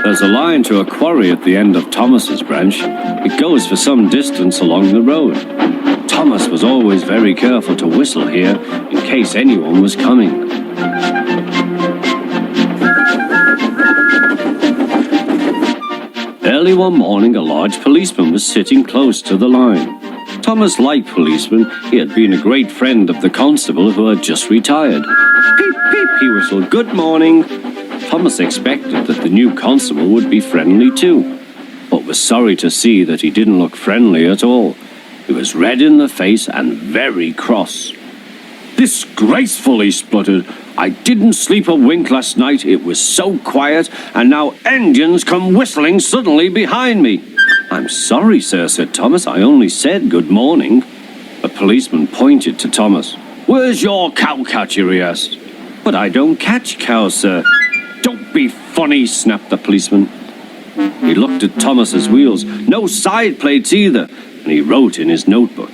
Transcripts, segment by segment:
There's a line to a quarry at the end of Thomas's branch. It goes for some distance along the road. Thomas was always very careful to whistle here in case anyone was coming. Early one morning, a large policeman was sitting close to the line. Thomas liked policemen. He had been a great friend of the constable who had just retired. Peep, peep, he whistled, "Good morning." Thomas expected that the new constable would be friendly too, but was sorry to see that he didn't look friendly at all. He was red in the face and very cross. "Disgraceful," he spluttered. "I didn't sleep a wink last night. It was so quiet, and now engines come whistling suddenly behind me." "I'm sorry, sir," said Thomas. "I only said good morning." The policeman pointed to Thomas. "Where's your cowcatcher?" he asked. "But I don't catch cows, sir." "Don't be funny," snapped the policeman. He looked at Thomas's wheels. No side plates either, and he wrote in his notebook.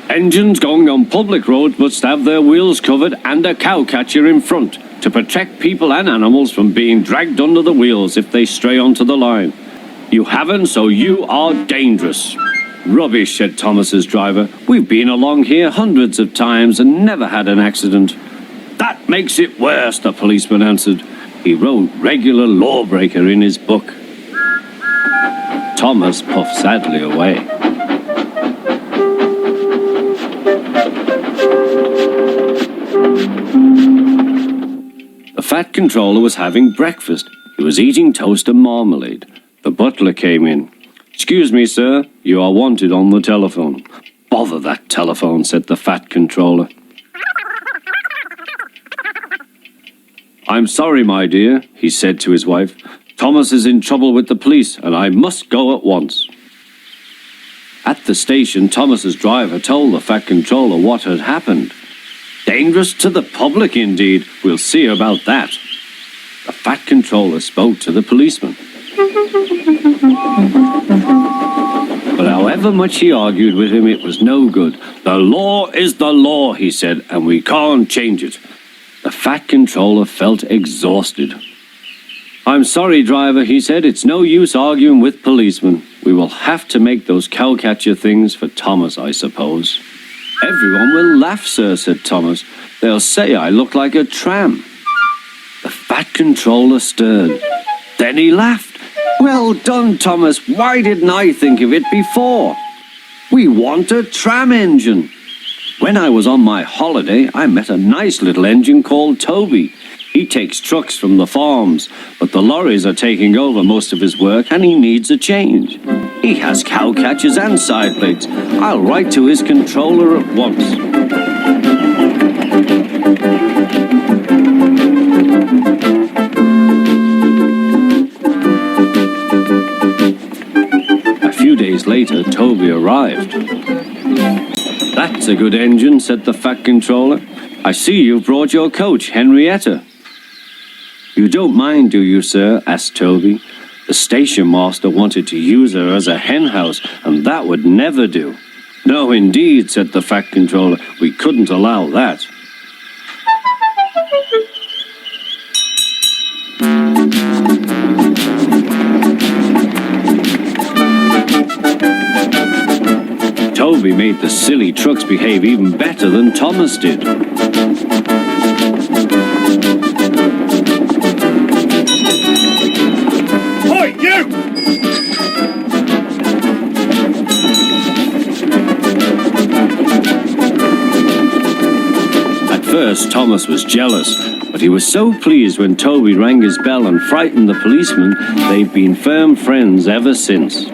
"Engines going on public roads must have their wheels covered and a cowcatcher in front to protect people and animals from being dragged under the wheels if they stray onto the line. You haven't, so you are dangerous." "Rubbish," said Thomas's driver. "We've been along here hundreds of times and never had an accident." "That makes it worse," the policeman answered. He wrote regular lawbreaker in his book. Thomas puffed sadly away. The fat controller was having breakfast. He was eating toast and marmalade. The butler came in. "Excuse me, sir, you are wanted on the telephone." "Bother that telephone," said the fat controller. "I'm sorry, my dear," he said to his wife. "Thomas is in trouble with the police, and I must go at once." At the station, Thomas's driver told the fat controller what had happened. "Dangerous to the public, indeed. We'll see about that." The fat controller spoke to the policeman. But however much he argued with him, it was no good. "The law is the law," he said, "and we can't change it." The fat controller felt exhausted. "I'm sorry, driver," he said. "It's no use arguing with policemen. We will have to make those cowcatcher things for Thomas, I suppose." "Everyone will laugh, sir," said Thomas. "They'll say I look like a tram." The fat controller stirred. Then he laughed. "Well done, Thomas. Why didn't I think of it before? We want a tram engine. When I was on my holiday, I met a nice little engine called Toby. He takes trucks from the farms, but the lorries are taking over most of his work and he needs a change. He has cowcatchers and side plates. I'll write to his controller at once." A few days later, Toby arrived. "That's a good engine," said the fat controller. "I see you've brought your coach, Henrietta." "You don't mind, do you, sir?" asked Toby. "The station master wanted to use her as a hen house, and that would never do." "No, indeed," said the fat controller. "We couldn't allow that." Toby made the silly trucks behave even better than Thomas did. Oi, you! At first, Thomas was jealous, but he was so pleased when Toby rang his bell and frightened the policeman. They've been firm friends ever since.